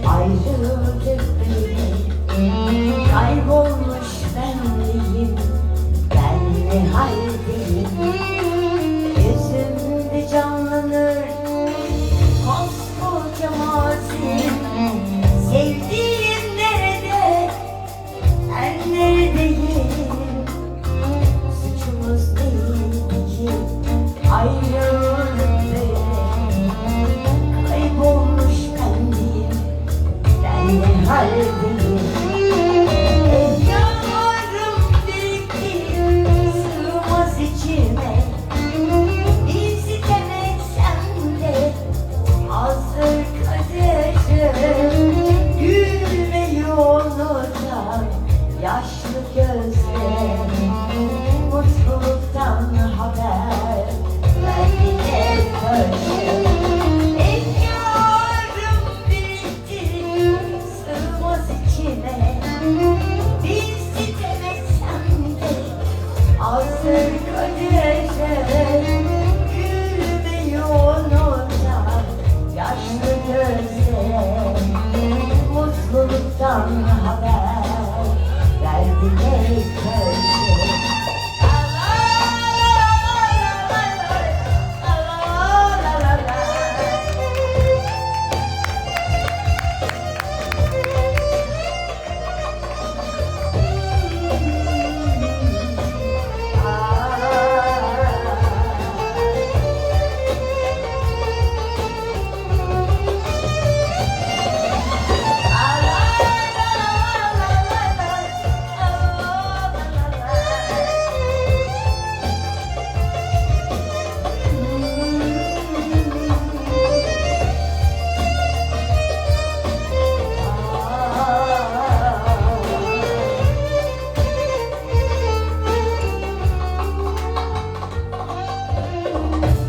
Ayrıldık bile, kaybolmuş benliğim, ben ne haldeyim. Yüzümde canlanır koskoca mazim. Sevdiğim nerede, ben neredeyim? Suçumuz değil ki ayrıldık bile, kaybolmuş benliğim, ben ne haldeyim? Efkarım birikti, sığmaz içime. Bir sitem etsem de hazır kaderim. Gülmeyi unutan yaşlı gözlerim, mutluluktan haber verdiler taşım. Efkarım birikti, sığmaz içime. Bir sitem etsem de hazır kaderim. Gülmeyi unutan yaşlı gözlerim, mutluluktan haber verdiler taşım.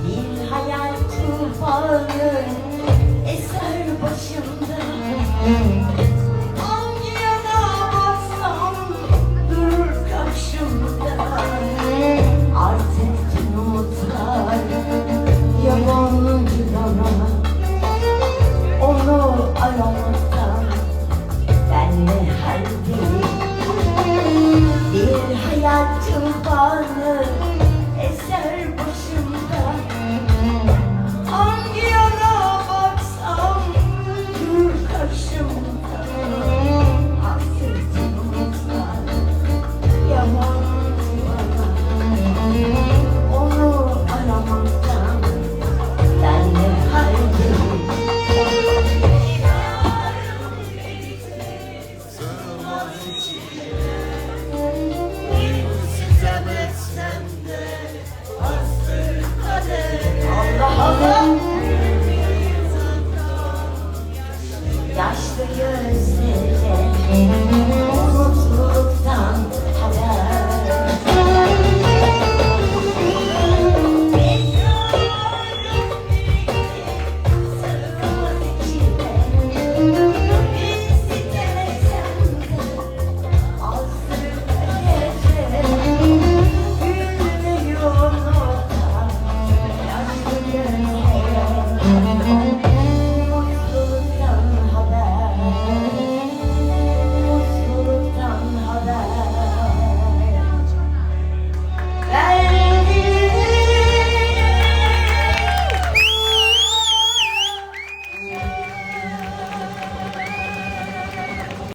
Bir hayal tufanı eser başımda. Hangi yana baksam durur karşımda. Artık tüm umutlar yabancı bana. Onu aramaktan ben ne haldeyim? Bir hayal tufanı eser başımda. Hangi yana baksam durur karşımda. Hasretim umutlar yabancı bana. Onu aramaktan ben ne haldeyim? Allah'ım, yaşlı gözlerim,